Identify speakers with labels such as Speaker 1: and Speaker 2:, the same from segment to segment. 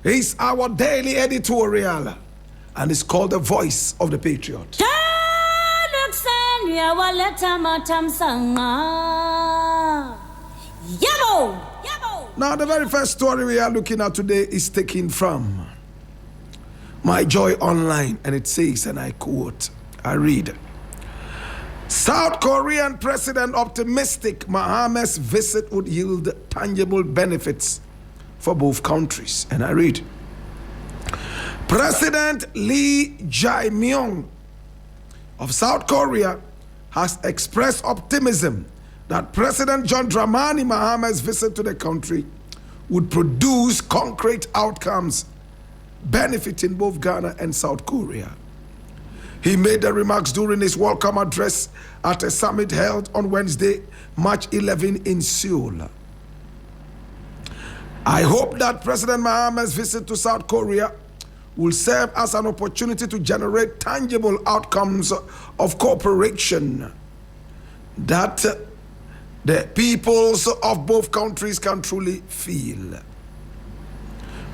Speaker 1: It's our daily editorial, and it's called The Voice of the Patriot. Now, the very first story we are looking at today is taken from My Joy Online, and it says, and I quote, I read, South Korean president optimistic Mahama's visit would yield tangible benefits for both countries. And I read, President Lee Jae-myung of South Korea has expressed optimism that President John Dramani Mahama's visit to the country would produce concrete outcomes benefiting both Ghana and South Korea. He made the remarks during his welcome address at a summit held on Wednesday, March 11 in Seoul. I hope that President Mahama's visit to South Korea will serve as an opportunity to generate tangible outcomes of cooperation that the peoples of both countries can truly feel,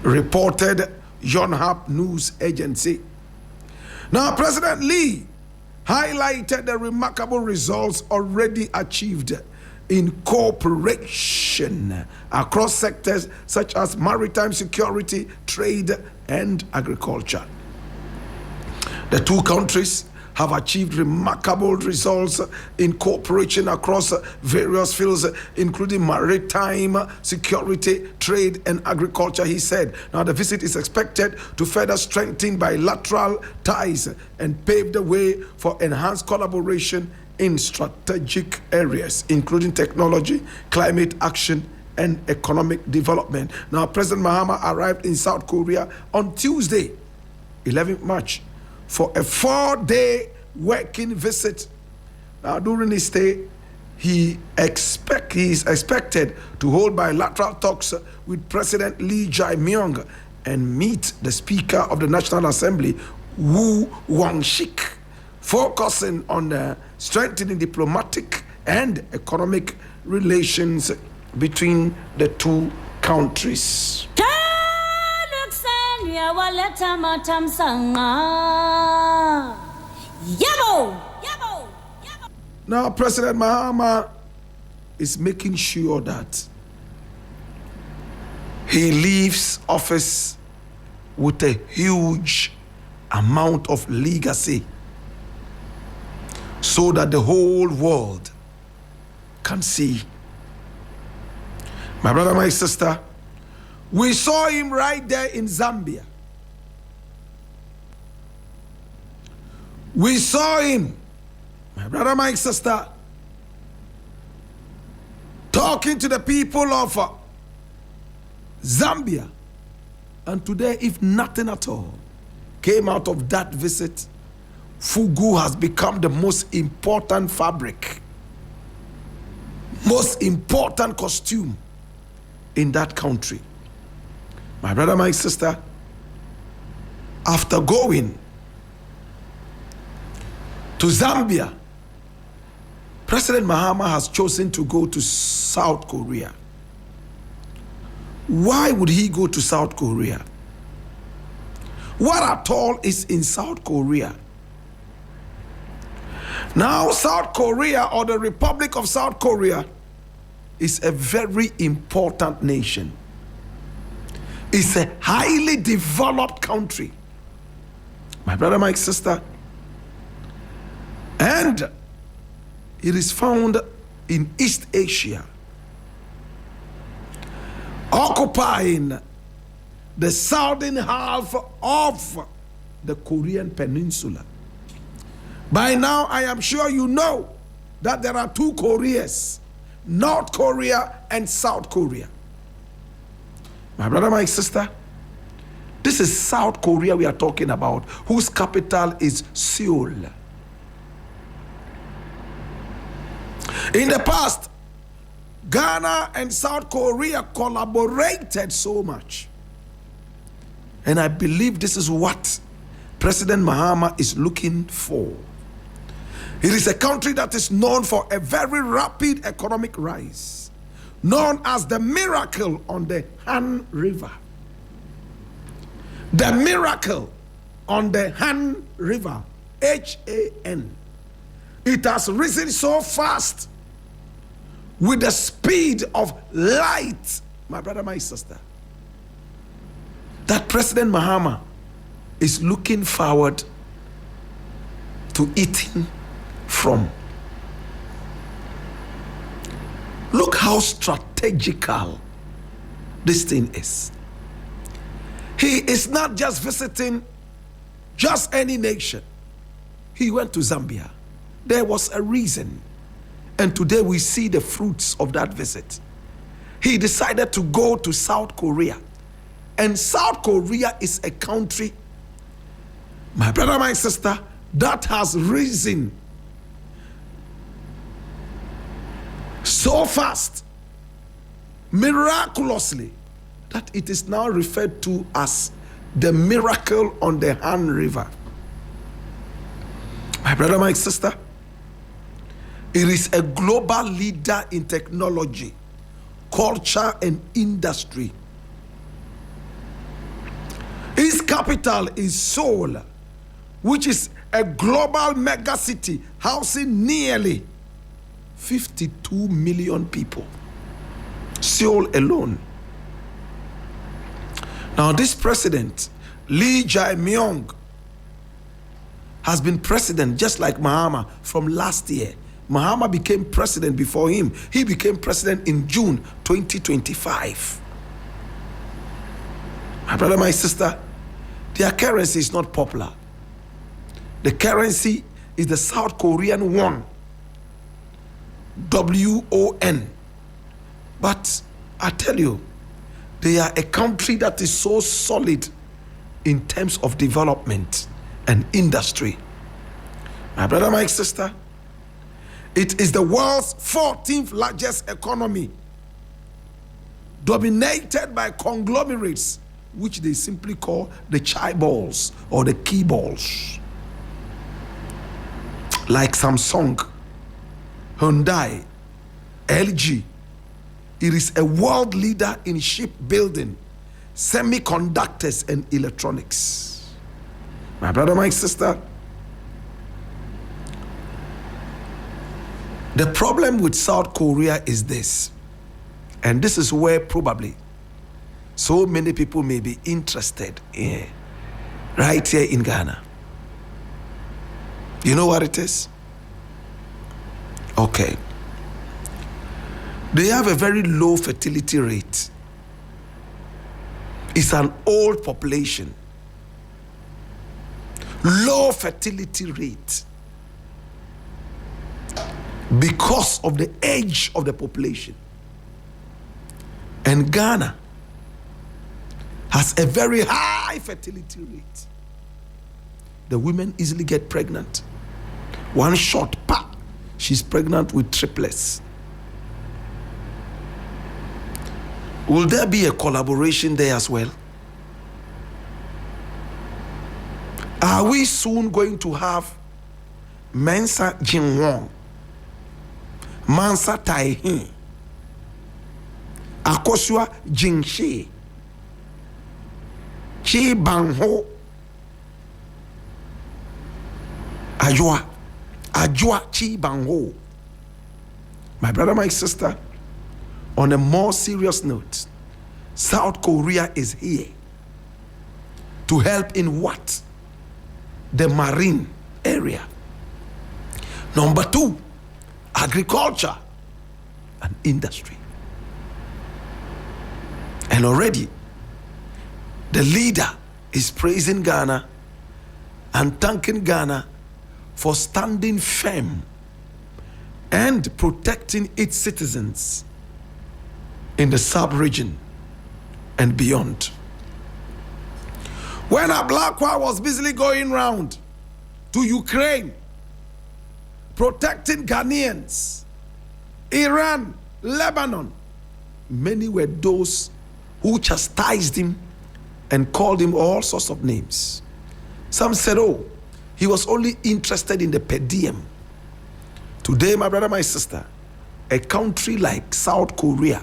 Speaker 1: reported Yonhap News Agency. Now, President Lee highlighted the remarkable results already achieved in cooperation across sectors such as maritime security, trade, and agriculture. The two countries have achieved remarkable results in cooperation across various fields, including maritime security, trade, and agriculture, he said. Now, the visit is expected to further strengthen bilateral ties and pave the way for enhanced collaboration in strategic areas, including technology, climate action, and economic development. Now, President Mahama arrived in South Korea on Tuesday, 11th March, for a 4-day working visit. Now, during his stay, he is expected to hold bilateral talks with President Lee Jae-myung and meet the Speaker of the National Assembly, Woo Wang-shik, focusing on strengthening diplomatic and economic relations between the two countries. Now, President Mahama is making sure that he leaves office with a huge amount of legacy, so that the whole world can see. My brother, my sister, we saw him right there in Zambia. We saw him, my brother, my sister, talking to the people of Zambia. And today, if nothing at all came out of that visit, Fugu has become the most important fabric, most important costume in that country. My brother, my sister, after going to Zambia, President Mahama has chosen to go to South Korea. Why would he go to South Korea? What at all is in South Korea? Now, South Korea, or the Republic of South Korea, is a very important nation. It's a highly developed country, my brother, my sister, and it is found in East Asia, occupying the southern half of the Korean Peninsula. By now, I am sure you know that there are two Koreas, North Korea and South Korea. My brother, my sister, this is South Korea we are talking about, whose capital is Seoul. In the past, Ghana and South Korea collaborated so much. And I believe this is what President Mahama is looking for. It is a country that is known for a very rapid economic rise, known as the miracle on the Han River. The miracle on the Han River, HAN, it has risen so fast with the speed of light, my brother, my sister, that President Mahama is looking forward to eating from. Look how strategical this thing is. He is not just visiting just any nation. He went to Zambia. There was a reason. And today we see the fruits of that visit. He decided to go to South Korea. And South Korea is a country, my brother, my sister, that has risen so fast, miraculously, that it is now referred to as the miracle on the Han River. My brother, my sister, it is a global leader in technology, culture, and industry. Its capital is Seoul, which is a global mega city housing nearly 52 million people. Seoul alone. Now, this president, Lee Jae-myung, has been president just like Mahama from last year. Mahama became president before him. He became president in June 2025. My brother, my sister, their currency is not popular. The currency is the South Korean won, WON. But I tell you, they are a country that is so solid in terms of development and industry. My brother, my sister, it is the world's 14th largest economy, dominated by conglomerates, which they simply call the chai balls or the key balls, like Samsung, Hyundai, LG. It is a world leader in shipbuilding, semiconductors, and electronics. My brother, my sister, the problem with South Korea is this, and this is where probably so many people may be interested in, right here in Ghana. You know what it is? Okay. They have a very low fertility rate. It's an old population. Low fertility rate because of the age of the population. And Ghana has a very high fertility rate. The women easily get pregnant. One shot, pa, she's pregnant with triplets. Will there be a collaboration there as well? Are we soon going to have Mensa Jinwon, Mansa Taihin, Akosua Jingshe, Chi Bangho, Ajwa Chi Bangho? My brother, my sister, on a more serious note, South Korea is here to help in what? The marine area. Number 2, agriculture and industry. And already, the leader is praising Ghana and thanking Ghana for standing firm and protecting its citizens in the sub-region and beyond. When a Blakk Rasta was busily going round to Ukraine, protecting Ghanaians, Iran, Lebanon, many were those who chastised him and called him all sorts of names. Some said, oh, he was only interested in the per diem. Today, my brother, my sister, a country like South Korea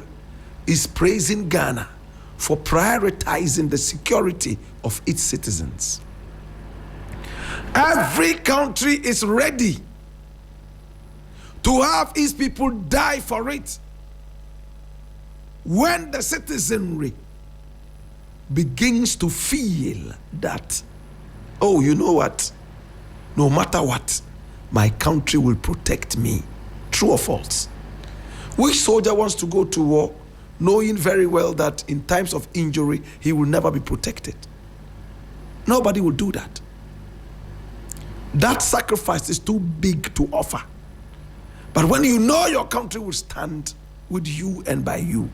Speaker 1: is praising Ghana for prioritizing the security of its citizens. Every country is ready to have its people die for it when the citizenry begins to feel that, oh, you know what? No matter what, my country will protect me. True or false? Which soldier wants to go to war knowing very well that in times of injury, he will never be protected? Nobody will do that. That sacrifice is too big to offer. But when you know your country will stand with you and by you,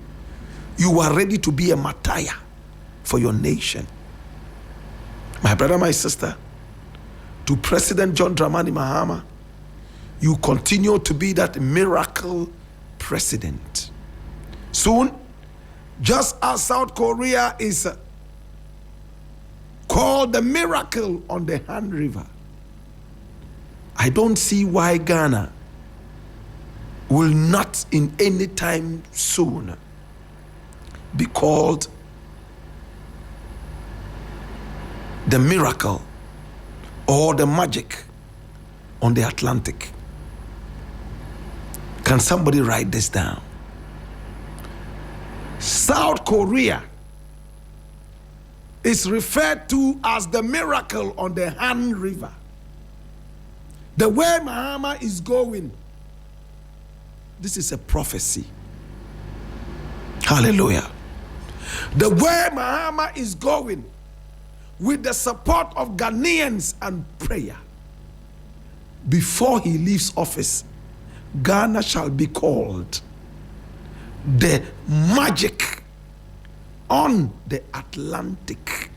Speaker 1: you are ready to be a martyr for your nation. My brother, my sister, to President John Dramani Mahama, you continue to be that miracle president. Soon, just as South Korea is called the miracle on the Han River, I don't see why Ghana will not in any time soon be called the miracle or the magic on the Atlantic. Can somebody write this down? South Korea is referred to as the miracle on the Han River. The way Mahama is going, this is a prophecy. Hallelujah. The way Mahama is going, with the support of Ghanaians and prayer, before he leaves office, Ghana shall be called the magic on the Atlantic,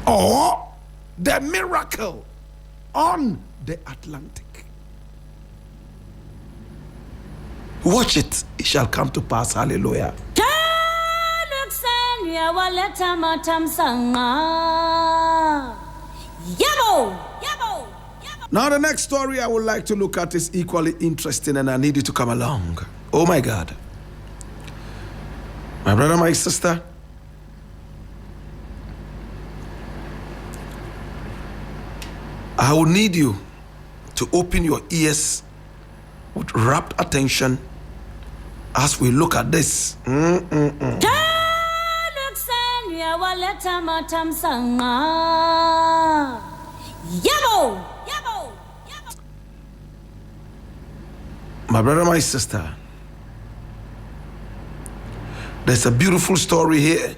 Speaker 1: or the miracle on the Atlantic. Watch it, it shall come to pass. Hallelujah. Now the next story I would like to look at is equally interesting, and I need you to come along. Oh my God. My brother, my sister, I will need you to open your ears with rapt attention as we look at this. My brother, my sister, there's a beautiful story here,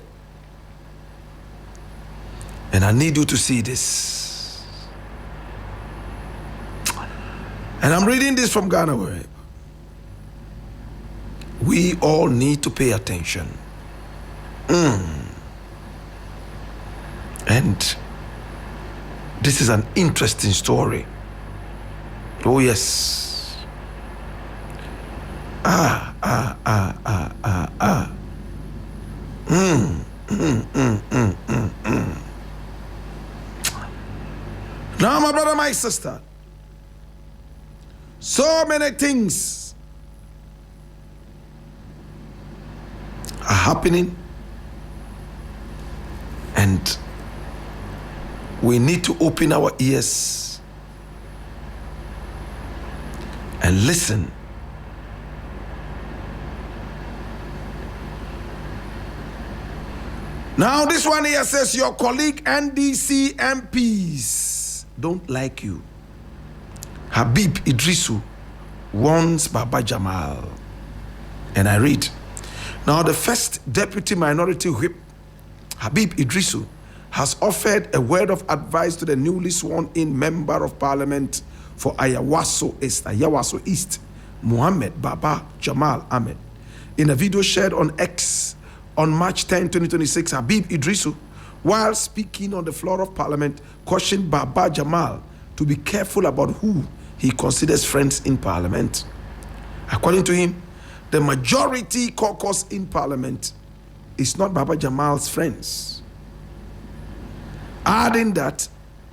Speaker 1: and I need you to see this. And I'm reading this from Ghana Web. We all need to pay attention. And this is an interesting story. Oh yes. Now, my brother, my sister, so many things are happening, and we need to open our ears and listen. Now this one here says your colleague NDC MPs don't like you. Habib Iddrisu warns Baba Jamal. And I read, now the first deputy minority whip, Habib Iddrisu, has offered a word of advice to the newly sworn in member of parliament for Ayawaso East, Muhammad Baba Jamal Ahmed. In a video shared on X on March 10, 2026, Habib Iddrisu, while speaking on the floor of parliament, cautioned Baba Jamal to be careful about who he considers friends in parliament. According to him, the majority caucus in parliament is not Baba Jamal's friends. Adding that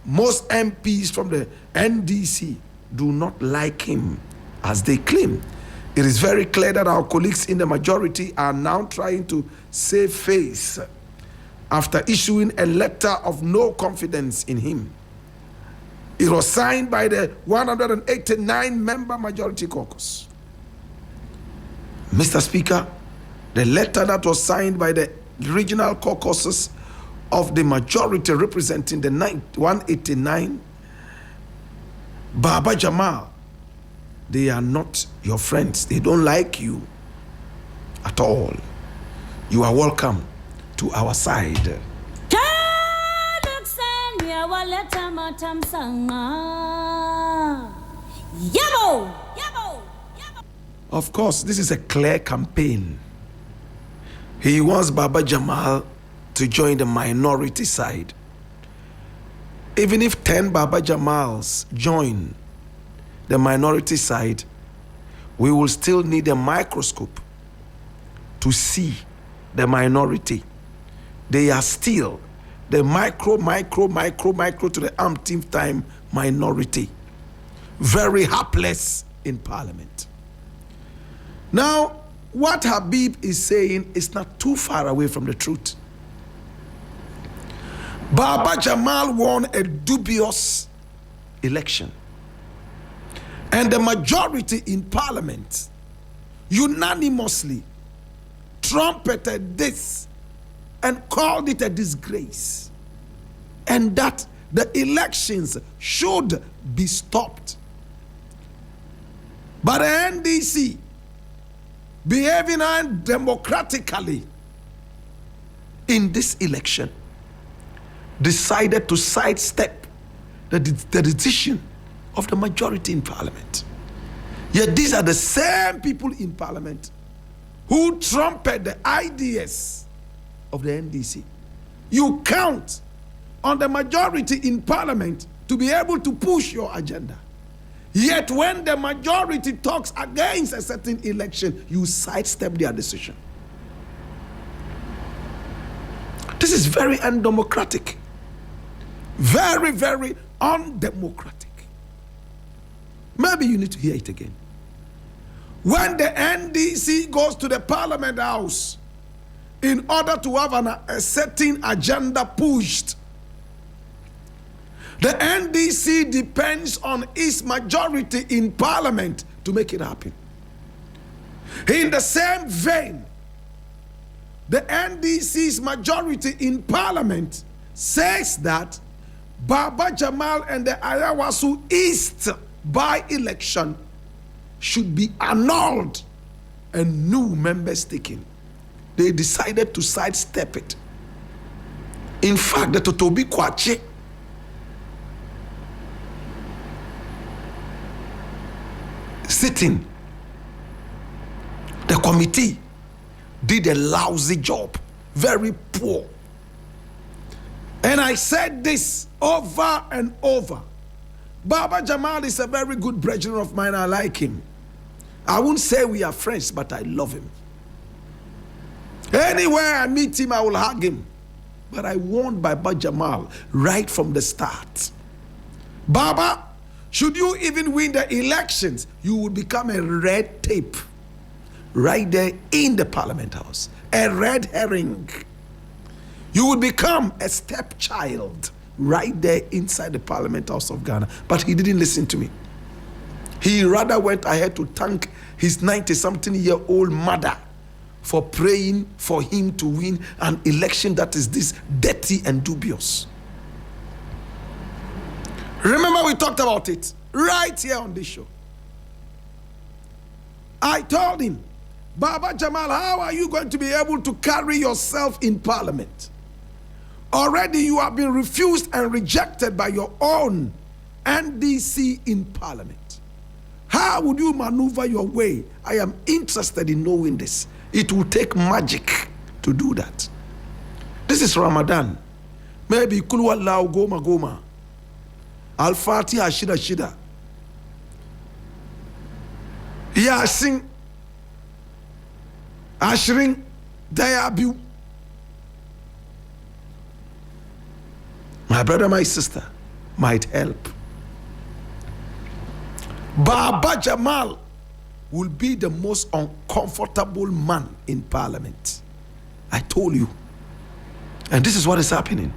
Speaker 1: most MPs from the NDC do not like him, as they claim It is very clear that our colleagues in the majority are now trying to save face after issuing a letter of no confidence in him. It was signed by the 189-member majority caucus. Mr. Speaker, the letter that was signed by the regional caucuses of the majority representing the 189, Baba Jamal, they are not your friends. They don't like you at all. You are welcome to our side. Of course, this is a clear campaign. He wants Baba Jamal to join the minority side. Even if 10 Baba Jamals join the minority side, we will still need a microscope to see the minority. They are still the micro to the umpteenth time minority. Very hapless in parliament. Now, what Habib is saying is not too far away from the truth. Baba Jamal won a dubious election. And the majority in parliament unanimously trumpeted this and called it a disgrace. And that the elections should be stopped. But the NDC, behaving undemocratically in this election, decided to sidestep the decision of the majority in parliament. Yet these are the same people in parliament who trumpet the ideas of the NDC. You count on the majority in parliament to be able to push your agenda. Yet when the majority talks against a certain election, you sidestep their decision. This is very undemocratic. Very, very undemocratic. Maybe you need to hear it again. When the NDC goes to the Parliament House in order to have a certain agenda pushed, the NDC depends on its majority in Parliament to make it happen. In the same vein, the NDC's majority in Parliament says that Baba Jamal and the Ayawasu East by-election should be annulled and new members taken. They decided to sidestep it. In fact, the Totobi Kwache sitting, the committee did a lousy job, very poor. And I said this over and over. Baba Jamal is a very good brethren of mine. I like him. I won't say we are friends, but I love him. Anywhere I meet him, I will hug him. But I warned Baba Jamal right from the start. Baba, should you even win the elections, you will become a red tape right there in the Parliament House. A red herring. You will become a stepchild right there inside the Parliament House of Ghana. But he didn't listen to me. He rather went ahead to thank his 90-something-year-old mother for praying for him to win an election that is this dirty and dubious. Remember, we talked about it right here on this show. I told him, Baba Jamal, how are you going to be able to carry yourself in Parliament? Already you have been refused and rejected by your own NDC in Parliament. How would you maneuver your way? I am interested in knowing this. It will take magic to do that. This is Ramadan. Maybe Kulwa Lao Goma Goma. Al-Fatiha Shida Shida. Yasin Ashrin Dayabu. My brother, my sister might help. Baba Jamal will be the most uncomfortable man in parliament. I told you. And this is what is happening.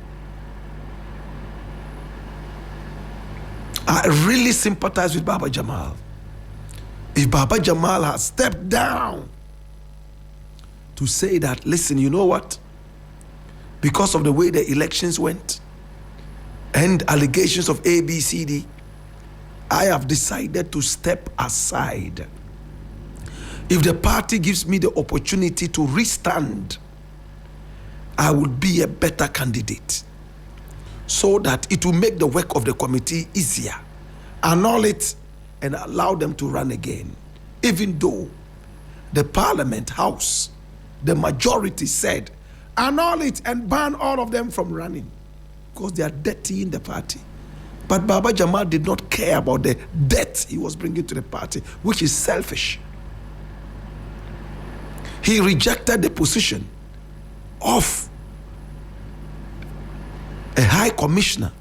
Speaker 1: I really sympathize with Baba Jamal. If Baba Jamal has stepped down to say that, listen, you know what? Because of the way the elections went and allegations of ABCD, I have decided to step aside. If the party gives me the opportunity to restand, I will be a better candidate so that it will make the work of the committee easier. Annul it and allow them to run again. Even though the Parliament House, the majority said, annul it and ban all of them from running because they are dirty in the party. But Baba Jamal did not care about the debt he was bringing to the party, which is selfish. He rejected the position of a high commissioner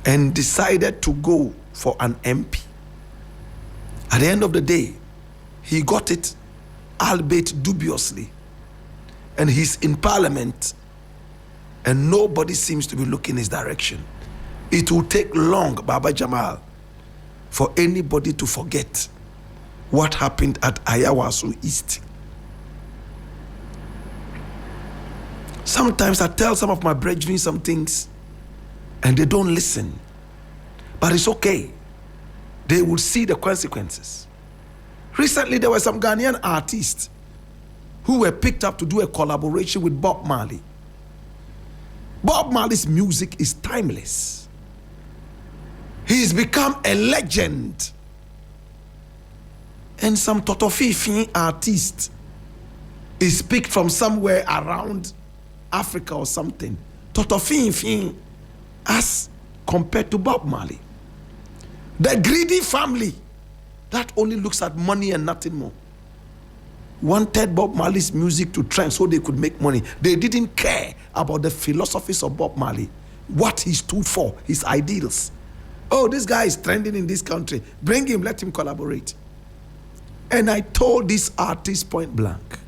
Speaker 1: and decided to go for an MP. At the end of the day, he got it, albeit dubiously. And he's in parliament and nobody seems to be looking his direction. It will take long, Baba Jamal, for anybody to forget what happened at Ayawaso East. Sometimes I tell some of my brethren some things and they don't listen. But it's okay. They will see the consequences. Recently, there were some Ghanaian artists who were picked up to do a collaboration with Bob Marley. Bob Marley's music is timeless. He's become a legend. And some Totofifi artist is picked from somewhere around Africa or something. Totofifi as compared to Bob Marley. The greedy family that only looks at money and nothing more wanted Bob Marley's music to trend so they could make money. They didn't care about the philosophies of Bob Marley, what he stood for, his ideals. Oh, this guy is trending in this country. Bring him, let him collaborate. And I told these artists point blank,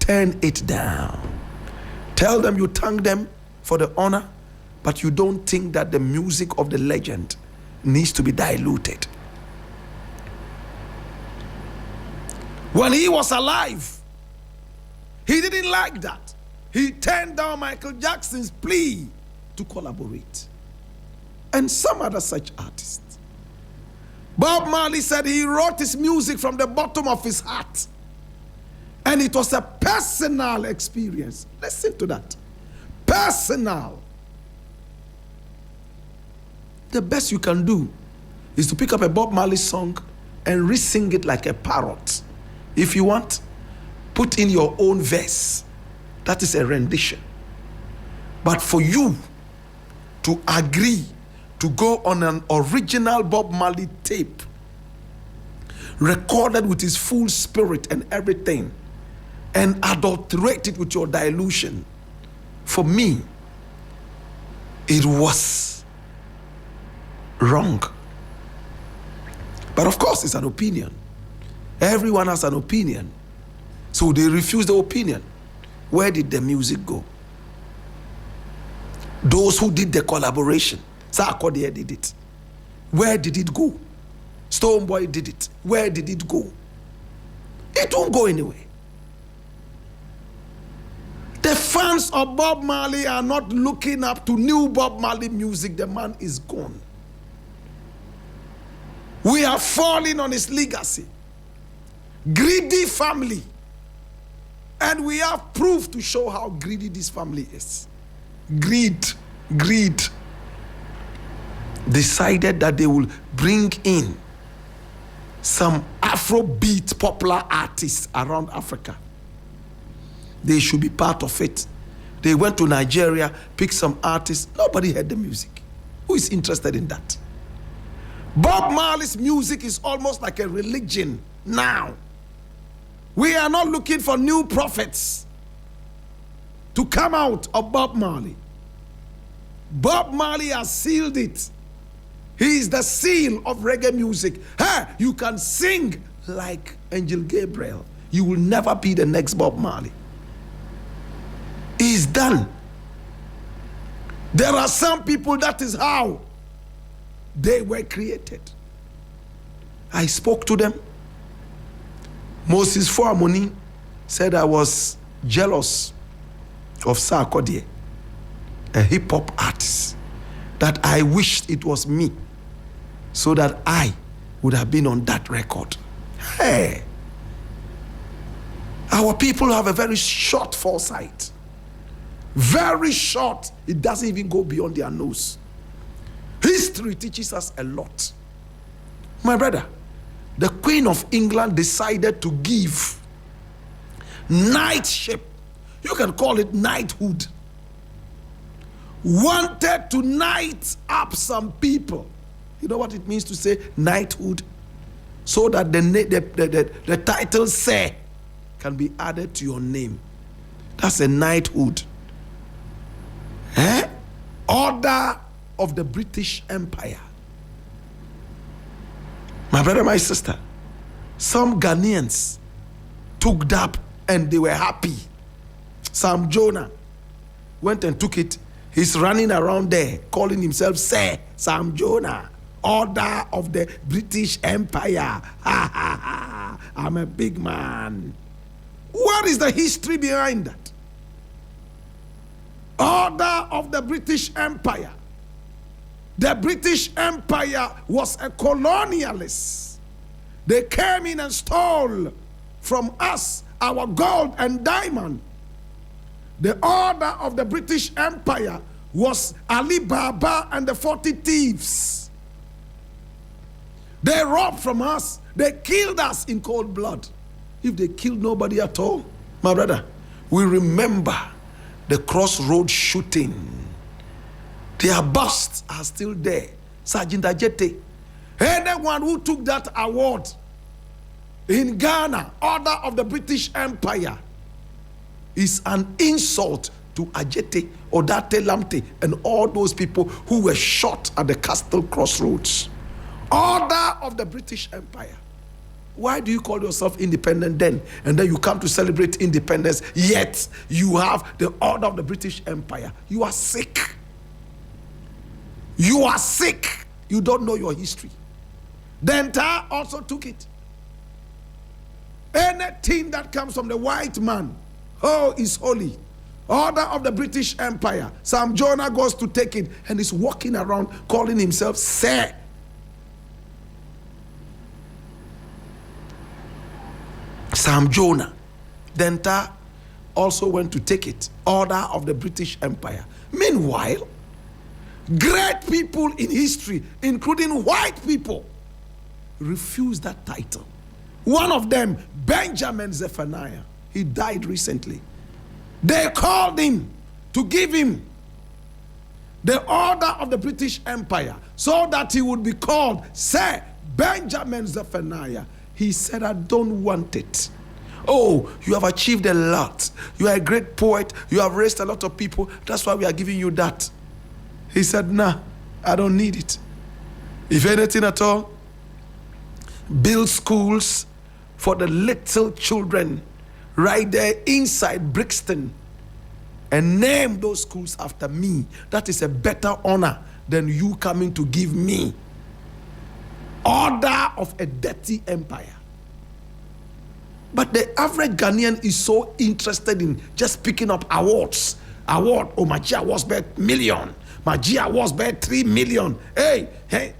Speaker 1: turn it down. Tell them you thank them for the honor, but you don't think that the music of the legend needs to be diluted. When he was alive, he didn't like that. He turned down Michael Jackson's plea to collaborate. And some other such artists. Bob Marley said he wrote his music from the bottom of his heart. And it was a personal experience. Listen to that. Personal. The best you can do is to pick up a Bob Marley song and re-sing it like a parrot. If you want, put in your own verse. That is a rendition. But for you to agree to go on an original Bob Marley tape, recorded with his full spirit and everything, and adulterate it with your dilution, for me, it was wrong. But of course, it's an opinion. Everyone has an opinion. So they refused the opinion. Where did the music go? Those who did the collaboration, Sarkodie did it. Where did it go? Stonebwoy did it. Where did it go? It won't go anywhere. The fans of Bob Marley are not looking up to new Bob Marley music. The man is gone. We are falling on his legacy. Greedy family. And we have proof to show how greedy this family is. Greed. Decided that they will bring in some Afrobeat popular artists around Africa. They should be part of it. They went to Nigeria, picked some artists. Nobody heard the music. Who is interested in that? Bob Marley's music is almost like a religion now. We are not looking for new prophets to come out of Bob Marley. Bob Marley has sealed it. He is the seal of reggae music. Hey, you can sing like Angel Gabriel. You will never be the next Bob Marley. He's done. There are some people, that is how they were created. I spoke to them. Moses Fuamoni said I was jealous of Sarkodie, a hip-hop artist, that I wished it was me so that I would have been on that record. Hey, our people have a very short foresight. Very short. It doesn't even go beyond their nose. History teaches us a lot. My brother, the Queen of England decided to give knightship, you can call it knighthood, wanted to knight up some people. You know what it means to say knighthood? So that the title Sir can be added to your name. That's a knighthood. Order of the British Empire. My brother, my sister, some Ghanaians took that and they were happy. Sam Jonah went and took it. He's running around there calling himself Sir Sam Jonah, Order of the British Empire. I'm a big man. What is the history behind that? Order of the British Empire. The British Empire was a colonialist. They came in and stole from us our gold and diamond. The order of the British Empire was Ali Baba and the 40 thieves. They robbed from us. They killed us in cold blood. If they killed nobody at all, my brother, we remember the Crossroads shooting. Their busts are still there. Sergeant Ajete. Anyone who took that award in Ghana, Order of the British Empire, is an insult to Ajete, Odate Lamte, and all those people who were shot at the Castle Crossroads. Order of the British Empire. Why do you call yourself independent then? And then you come to celebrate independence, yet you have the Order of the British Empire. You are sick. You are sick. You don't know your history. The entire also took it. Anything that comes from the white man, oh, is holy. Order of the British Empire. Sam Jonah goes to take it and is walking around calling himself Sir. Sam Jonah. Denta also went to take it. Order of the British Empire. Meanwhile, great people in history, including white people, refused that title. One of them, Benjamin Zephaniah, he died recently. They called him to give him the Order of the British Empire so that he would be called Sir Benjamin Zephaniah. He said, I don't want it. Oh, you have achieved a lot. You are a great poet. You have raised a lot of people. That's why we are giving you that. He said, nah, I don't need it. If anything at all, build schools for the little children right there inside Brixton and name those schools after me. That is a better honor than you coming to give me order of a dirty empire. But the average Ghanaian is so interested in just picking up awards. Award, oh, my G was bet million. My G was bet 3 million. Hey,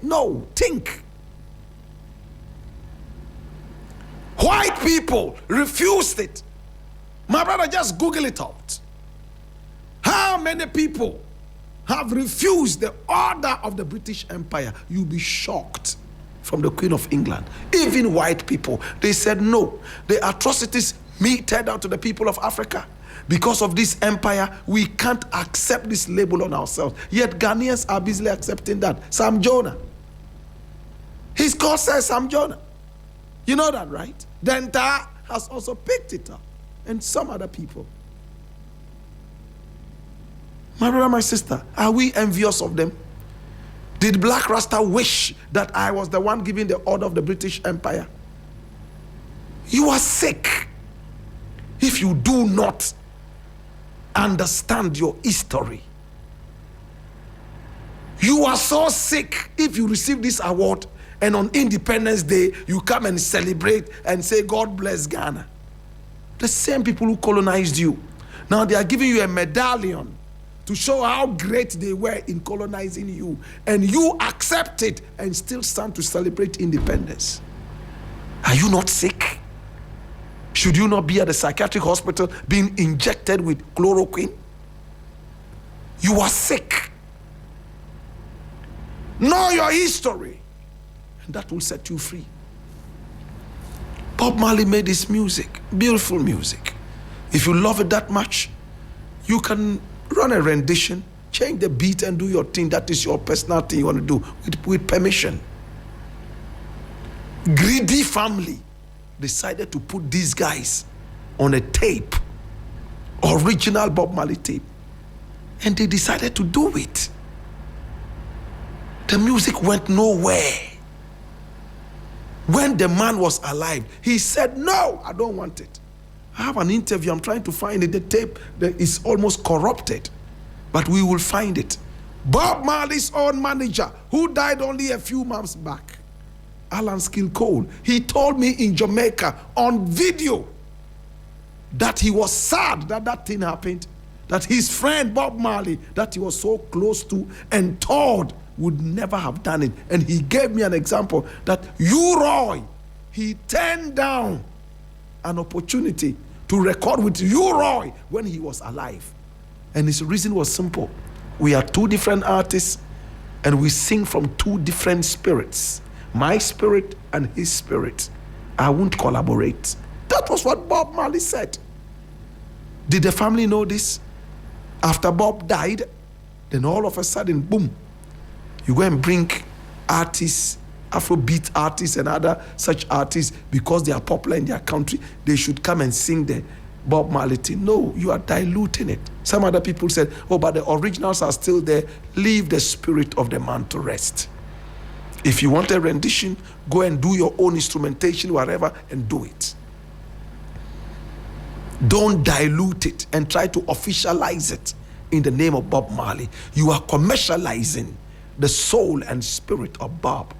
Speaker 1: no, think. White people refused it. My brother, just Google it out. How many people have refused the order of the British Empire? You'll be shocked. From the Queen of England. Even white people, they said no. The atrocities meted out to the people of Africa. Because of this empire, we can't accept this label on ourselves. Yet Ghanaians are busily accepting that. Sam Jonah. He's called Sir Sam Jonah. You know that, right? Denta has also picked it up. And some other people. My brother, my sister, are we envious of them? Did Blakk Rasta wish that I was the one giving the order of the British Empire? You are sick if you do not understand your history. You are so sick if you receive this award and on Independence Day you come and celebrate and say, God bless Ghana. The same people who colonized you, now they are giving you a medallion to show how great they were in colonizing you, and you accept it and still stand to celebrate independence. Are you not sick? Should you not be at a psychiatric hospital being injected with chloroquine? You are sick. Know your history, and that will set you free. Bob Marley made his music, beautiful music. If you love it that much, you can run a rendition, change the beat and do your thing. That is your personal thing you want to do with permission. Greedy family decided to put these guys on a tape, original Bob Marley tape, and they decided to do it. The music went nowhere. When the man was alive, he said, no, I don't want it. I have an interview, I'm trying to find it. The tape that is almost corrupted, but we will find it. Bob Marley's own manager, who died only a few months back, Alan Skill Cole, he told me in Jamaica on video that he was sad that that thing happened, that his friend Bob Marley, that he was so close to and told would never have done it. And he gave me an example that U-Roy, he turned down an opportunity to record with U-Roy when he was alive. And his reason was simple. We are two different artists and we sing from two different spirits. My spirit and his spirit. I won't collaborate. That was what Bob Marley said. Did the family know this? After Bob died, then all of a sudden, boom, you go and bring artists, Afrobeat artists and other such artists, because they are popular in their country, they should come and sing the Bob Marley thing. No, you are diluting it. Some other people said, oh, but the originals are still there. Leave the spirit of the man to rest. If you want a rendition, go and do your own instrumentation, whatever, and do it. Don't dilute it and try to officialize it in the name of Bob Marley. You are commercializing the soul and spirit of Bob.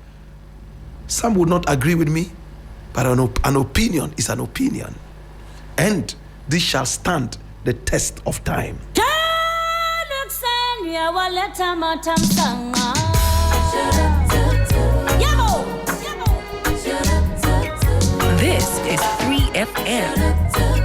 Speaker 1: Some would not agree with me, but an opinion is an opinion. And this shall stand the test of time.
Speaker 2: This is 3FM.